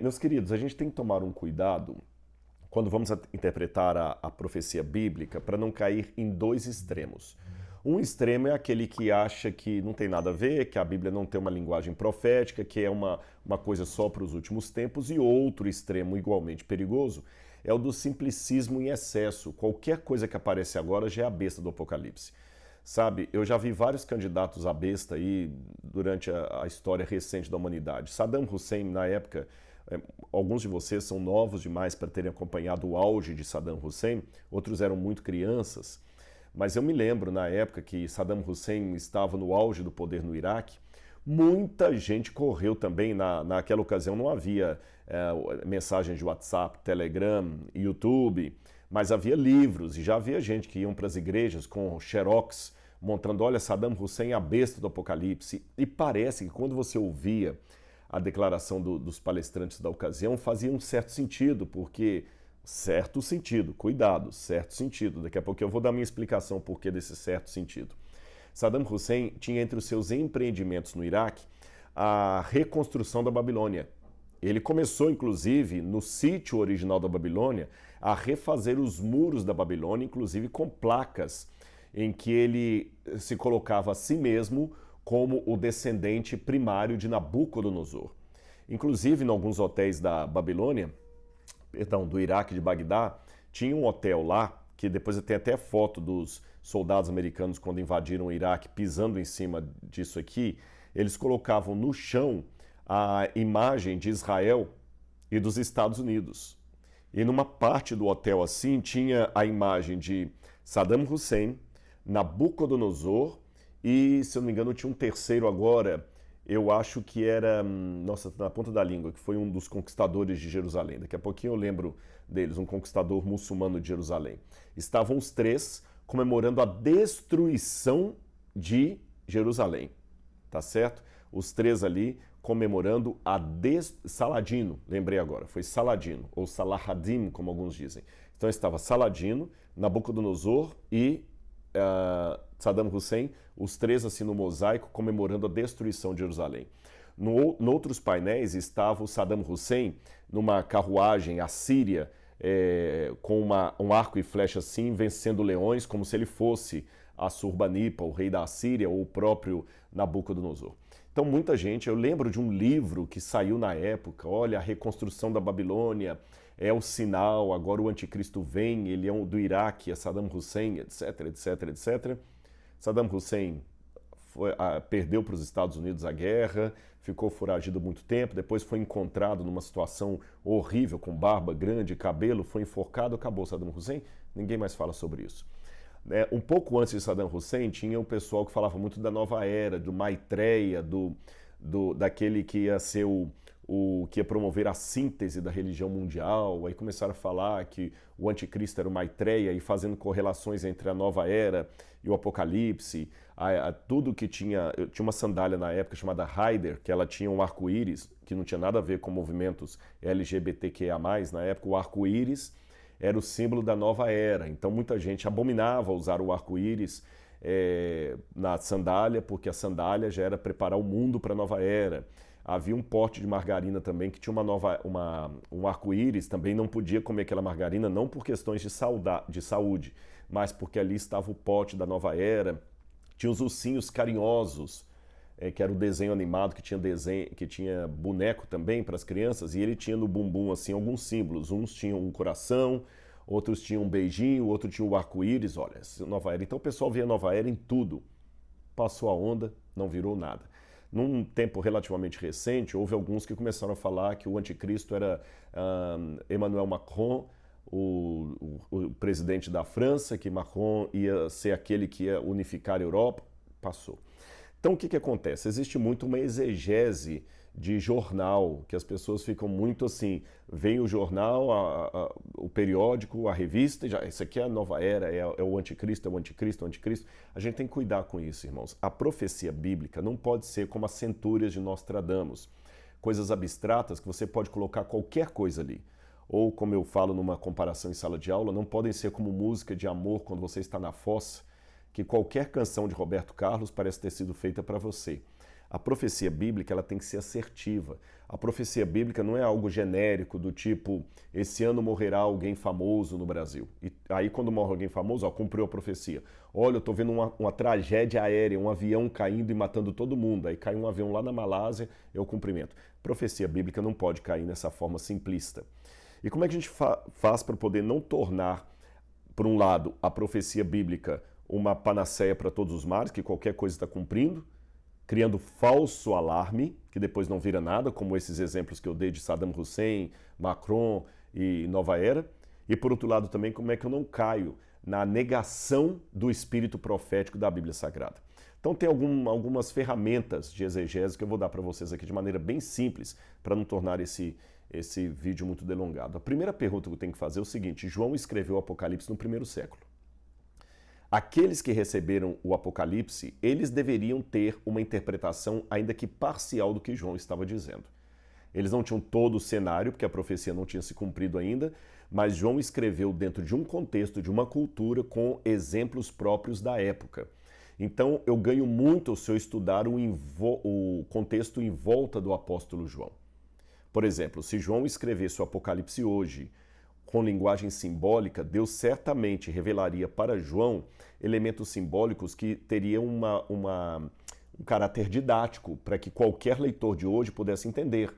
Meus queridos, a gente tem que tomar um cuidado quando vamos interpretar a profecia bíblica para não cair em dois extremos. Um extremo é aquele que acha que não tem nada a ver, que a Bíblia não tem uma linguagem profética, que é uma coisa só para os últimos tempos, e outro extremo igualmente perigoso é o do simplicismo em excesso. Qualquer coisa que aparece agora já é a besta do Apocalipse. Sabe, eu já vi vários candidatos à besta aí durante a história recente da humanidade. Saddam Hussein, na época, alguns de vocês são novos demais para terem acompanhado o auge de Saddam Hussein, outros eram muito crianças, mas eu me lembro na época que Saddam Hussein estava no auge do poder no Iraque, muita gente correu também, naquela ocasião não havia mensagens de WhatsApp, Telegram, YouTube, mas havia livros e já havia gente que iam para as igrejas com xerox, mostrando, olha, Saddam Hussein é a besta do Apocalipse. E parece que quando você ouvia a declaração dos palestrantes da ocasião, fazia um certo sentido, porque certo sentido, cuidado, certo sentido. Daqui a pouco eu vou dar minha explicação por que desse certo sentido. Saddam Hussein tinha entre os seus empreendimentos no Iraque a reconstrução da Babilônia. Ele começou, inclusive, no sítio original da Babilônia, a refazer os muros da Babilônia, inclusive com placas em que ele se colocava a si mesmo como o descendente primário de Nabucodonosor. Inclusive, em alguns hotéis da Babilônia, do Iraque, de Bagdá, tinha um hotel lá, que depois tem até foto dos soldados americanos quando invadiram o Iraque, pisando em cima disso aqui, eles colocavam no chão a imagem de Israel e dos Estados Unidos. E numa parte do hotel assim tinha a imagem de Saddam Hussein, Nabucodonosor e, se eu não me engano, tinha um terceiro agora, eu acho que era, nossa, na ponta da língua, que foi um dos conquistadores de Jerusalém. Daqui a pouquinho eu lembro deles, um conquistador muçulmano de Jerusalém. Estavam os três comemorando a destruição de Jerusalém, tá certo? Os três ali comemorando Saladino, lembrei agora, foi Saladino, ou Salahadim, como alguns dizem. Então estava Saladino, Nabucodonosor e Saddam Hussein, os três assim no mosaico, comemorando a destruição de Jerusalém. No outros painéis estava o Saddam Hussein numa carruagem assíria, com um arco e flecha assim, vencendo leões, como se ele fosse Assurbanipal, o rei da Assíria, ou o próprio Nabucodonosor. Então muita gente, eu lembro de um livro que saiu na época, olha, a reconstrução da Babilônia é o sinal, agora o anticristo vem, ele é do Iraque, é Saddam Hussein, etc, etc, etc. Saddam Hussein perdeu para os Estados Unidos a guerra, ficou foragido muito tempo, depois foi encontrado numa situação horrível, com barba grande, cabelo, foi enforcado, acabou Saddam Hussein, ninguém mais fala sobre isso. Um pouco antes de Saddam Hussein, tinha um pessoal que falava muito da nova era, do Maitreya, daquele que ia ser o que ia promover a síntese da religião mundial. Aí começaram a falar que o anticristo era o Maitreya e fazendo correlações entre a nova era e o Apocalipse. Tudo que tinha uma sandália na época chamada Haider, que ela tinha um arco-íris, que não tinha nada a ver com movimentos LGBTQIA+, na época o arco-íris era o símbolo da nova era. Então muita gente abominava usar o arco-íris na sandália, porque a sandália já era preparar o mundo para a nova era. Havia um pote de margarina também que tinha um arco-íris, também não podia comer aquela margarina, não por questões de saúde, mas porque ali estava o pote da nova era. Tinha os ursinhos carinhosos, que era o desenho animado, que tinha boneco também para as crianças, e ele tinha no bumbum assim alguns símbolos. Uns tinham um coração, outros tinham um beijinho, outro tinha o arco-íris. Olha, nova era. Então o pessoal via nova era em tudo. Passou a onda, não virou nada. Num tempo relativamente recente, houve alguns que começaram a falar que o anticristo era Emmanuel Macron, o presidente da França, que Macron ia ser aquele que ia unificar a Europa. Passou. Então o que acontece? Existe muito uma exegese de jornal, que as pessoas ficam muito assim, vem o jornal, o periódico, a revista, e já, isso aqui é a nova era, é o anticristo, é o anticristo, é o anticristo. A gente tem que cuidar com isso, irmãos. A profecia bíblica não pode ser como as centúrias de Nostradamus, coisas abstratas que você pode colocar qualquer coisa ali. Ou, como eu falo numa comparação em sala de aula, não podem ser como música de amor quando você está na fossa, que qualquer canção de Roberto Carlos parece ter sido feita para você. A profecia bíblica ela tem que ser assertiva. A profecia bíblica não é algo genérico do tipo, esse ano morrerá alguém famoso no Brasil. E aí quando morre alguém famoso, ó, cumpriu a profecia. Olha, eu tô vendo uma tragédia aérea, um avião caindo e matando todo mundo. Aí cai um avião lá na Malásia, eu cumprimento. Profecia bíblica não pode cair nessa forma simplista. E como é que a gente faz para poder não tornar, por um lado, a profecia bíblica uma panaceia para todos os males, que qualquer coisa está cumprindo, criando falso alarme, que depois não vira nada, como esses exemplos que eu dei de Saddam Hussein, Macron e Nova Era. E por outro lado também, como é que eu não caio na negação do espírito profético da Bíblia Sagrada. Então tem algumas ferramentas de exegese que eu vou dar para vocês aqui de maneira bem simples, para não tornar esse vídeo muito delongado. A primeira pergunta que eu tenho que fazer é o seguinte: João escreveu o Apocalipse no primeiro século. Aqueles que receberam o Apocalipse, eles deveriam ter uma interpretação ainda que parcial do que João estava dizendo. Eles não tinham todo o cenário, porque a profecia não tinha se cumprido ainda, mas João escreveu dentro de um contexto, de uma cultura, com exemplos próprios da época. Então eu ganho muito se eu estudar o contexto em volta do apóstolo João. Por exemplo, se João escrevesse o Apocalipse hoje, com linguagem simbólica, Deus certamente revelaria para João elementos simbólicos que teriam um caráter didático para que qualquer leitor de hoje pudesse entender.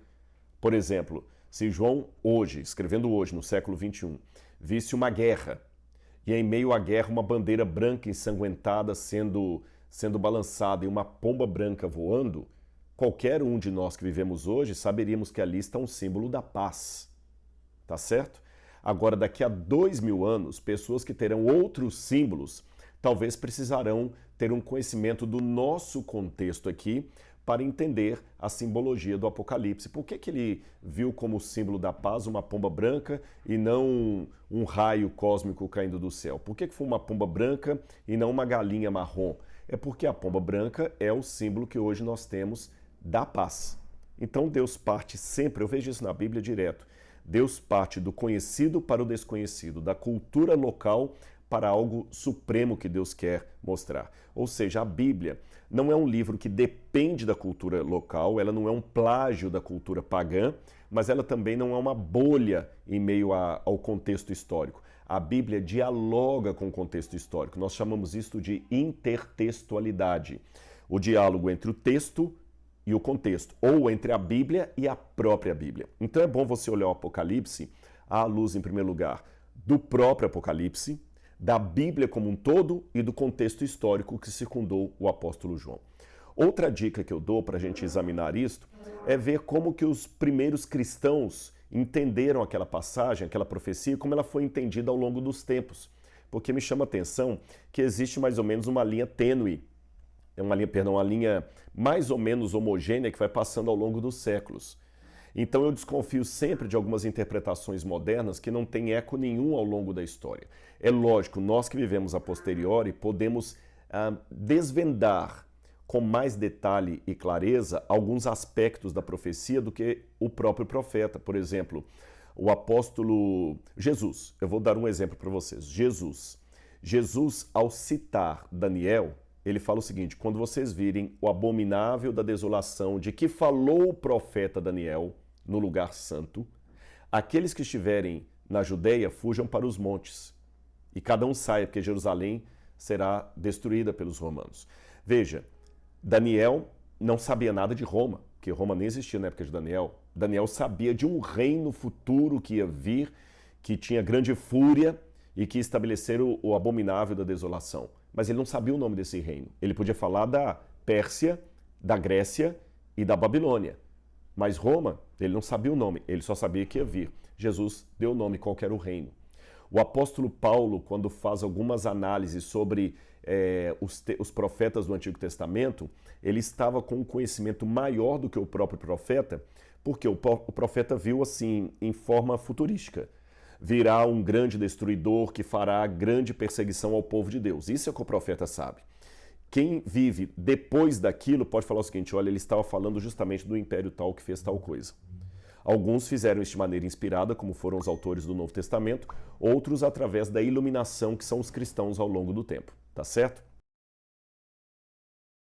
Por exemplo, se João hoje, escrevendo hoje, no século XXI, visse uma guerra e em meio à guerra uma bandeira branca ensanguentada sendo balançada e uma pomba branca voando, qualquer um de nós que vivemos hoje saberíamos que ali está um símbolo da paz. Tá certo? Agora, daqui a 2000 anos, pessoas que terão outros símbolos talvez precisarão ter um conhecimento do nosso contexto aqui para entender a simbologia do Apocalipse. Por que ele viu como símbolo da paz uma pomba branca e não um raio cósmico caindo do céu? Por que foi uma pomba branca e não uma galinha marrom? É porque a pomba branca é o símbolo que hoje nós temos da paz. Então Deus parte sempre, eu vejo isso na Bíblia direto, Deus parte do conhecido para o desconhecido, da cultura local para algo supremo que Deus quer mostrar. Ou seja, a Bíblia não é um livro que depende da cultura local, ela não é um plágio da cultura pagã, mas ela também não é uma bolha em meio ao contexto histórico. A Bíblia dialoga com o contexto histórico. Nós chamamos isso de intertextualidade. O diálogo entre o texto e o contexto, ou entre a Bíblia e a própria Bíblia. Então é bom você olhar o Apocalipse à luz, em primeiro lugar, do próprio Apocalipse, da Bíblia como um todo e do contexto histórico que circundou o apóstolo João. Outra dica que eu dou para a gente examinar isto é ver como que os primeiros cristãos entenderam aquela passagem, aquela profecia, como ela foi entendida ao longo dos tempos. Porque me chama a atenção que existe mais ou menos uma linha tênue, uma linha mais ou menos homogênea que vai passando ao longo dos séculos. Então eu desconfio sempre de algumas interpretações modernas que não têm eco nenhum ao longo da história. É lógico, nós que vivemos a posteriori podemos desvendar com mais detalhe e clareza alguns aspectos da profecia do que o próprio profeta. Por exemplo, o apóstolo Jesus. Eu vou dar um exemplo para vocês. Jesus, ao citar Daniel, ele fala o seguinte: quando vocês virem o abominável da desolação de que falou o profeta Daniel no lugar santo, aqueles que estiverem na Judeia fujam para os montes e cada um saia, porque Jerusalém será destruída pelos romanos. Veja, Daniel não sabia nada de Roma, porque Roma nem existia na época de Daniel. Daniel sabia de um reino futuro que ia vir, que tinha grande fúria e que estabeleceram o abominável da desolação. Mas ele não sabia o nome desse reino. Ele podia falar da Pérsia, da Grécia e da Babilônia. Mas Roma, ele não sabia o nome, ele só sabia que ia vir. Jesus deu o nome, qual era o reino. O apóstolo Paulo, quando faz algumas análises sobre os profetas do Antigo Testamento, ele estava com um conhecimento maior do que o próprio profeta, porque o profeta viu assim, em forma futurística. Virá um grande destruidor que fará grande perseguição ao povo de Deus. Isso é o que o profeta sabe. Quem vive depois daquilo pode falar o seguinte: olha, ele estava falando justamente do império tal que fez tal coisa. Alguns fizeram isso de maneira inspirada, como foram os autores do Novo Testamento, outros através da iluminação, que são os cristãos ao longo do tempo. Tá certo?